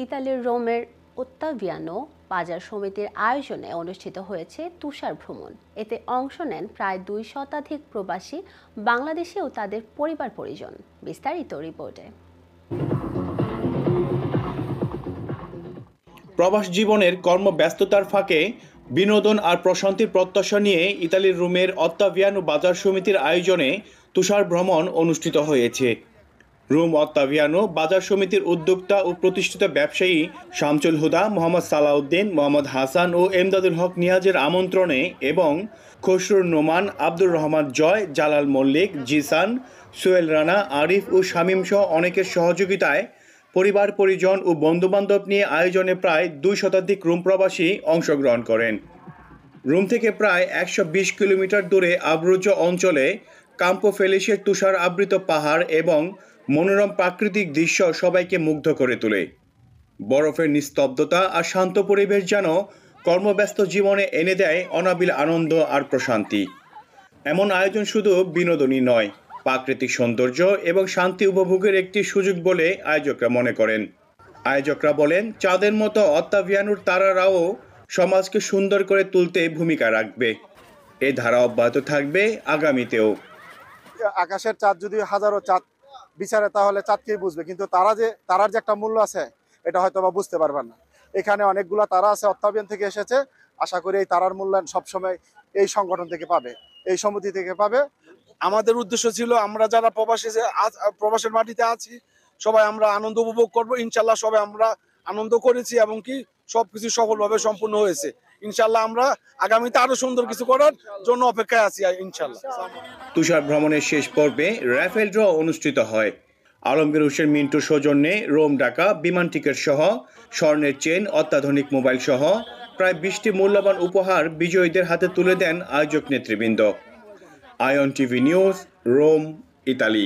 ইতালির রোমের ওত্তাভিয়ানো বাজার সমিতির আয়োজনে অনুষ্ঠিত হয়েছে তুষার ভ্রমণ। এতে অংশ নেন প্রায় 2 শতাধিক প্রবাসী বাংলাদেশি ও তাদের পরিবার পরিজন। বিস্তারিত রিপোর্টে। প্রবাস জীবনের কর্মব্যস্ততার ফাঁকে বিনোদন আর প্রশান্তির প্রত্যাশা নিয়ে ইতালির রোমের ওত্তাভিয়ানো বাজার সমিতির আয়োজনে তুষার ভ্রমণ অনুষ্ঠিত হয়েছে। রোম ওত্তাভিয়ানো বাজার সমিতির উদ্যোক্তা ও প্রতিষ্ঠিত ব্যবসায়ী শামসুল হুদা, মোহাম্মদ সালাউদ্দিন, মোহাম্মদ হাসান ও এমদাদুল হক নিয়াজের আমন্ত্রণে এবং খসরুর নোমান, আব্দুর রহমান জয়, জালাল মল্লিক, জিসান, সোহেল রানা, আরিফ ও শামীম সহ অনেকের সহযোগিতায় পরিবার পরিজন ও বন্ধুবান্ধব নিয়ে আয়োজনে প্রায় 2 শতাধিক রোম প্রবাসী অংশগ্রহণ করেন। রোম থেকে প্রায় 120 কিলোমিটার দূরে আব্রুজো অঞ্চলে কাম্পো ফেলিসের তুষার আবৃত পাহাড় এবং মনোরম প্রাকৃতিক দৃশ্য সবাইকে মুগ্ধ করে তোলে। বরফের নিস্তব্ধতা আর শান্ত পরিবেশ যেন কর্মব্যস্ত জীবনে এনে দেয় অনাবিল আনন্দ আর প্রশান্তি। এমন আয়োজন শুধু বিনোদনই নয়, প্রাকৃতিক সৌন্দর্য এবং শান্তি উপভোগের একটি সুযোগ বলে আয়োজকরা মনে করেন। আয়োজকরা বলেন, চাঁদের মতো ওত্তাভিয়ানোর তারারাও সমাজকে সুন্দর করে তুলতে ভূমিকা রাখবে। এই ধারা অব্যাহত থাকবে আগামীতেও। আকাশের চাঁদ যদি হাজারো চাঁদ বিচারে তাহলে চাঁদকেই বুঝবে, কিন্তু তারার যে একটা মূল্য আছে এটা হয়তো বা বুঝতে পারবেন না। এখানে অনেকগুলো তারা আছে ওত্তাভিয়ান থেকে এসেছে, আশা করি এই তারার মূল্যায়ন সবসময় এই সংগঠন থেকে পাবে, এই সমিতি থেকে পাবে। আমাদের উদ্দেশ্য ছিল আমরা যারা প্রবাসের মাটিতে আছি সবাই আমরা আনন্দ উপভোগ করব। ইনশাল্লাহ সবাই আমরা আনন্দ করেছি এবং কি সবকিছু সফলভাবে সম্পূর্ণ হয়েছে। ইনশাল্লাহ আমরা আগামীতে আরো সুন্দর কিছু করার জন্য অপেক্ষায় আছি ইনশাল্লাহ। তুষার ভ্রমণের শেষ পর্বে রাফেল ড্র অনুষ্ঠিত হয়। আলমগীর হোসেন মিন্টুর সৌজন্যে রোম ঢাকা বিমান টিকিট সহ স্বর্ণের চেন, অত্যাধুনিক মোবাইল সহ প্রায় 20টি মূল্যবান উপহার বিজয়ীদের হাতে তুলে দেন আয়োজক নেতৃবৃন্দ। Ayan TV news, Rome, Italy.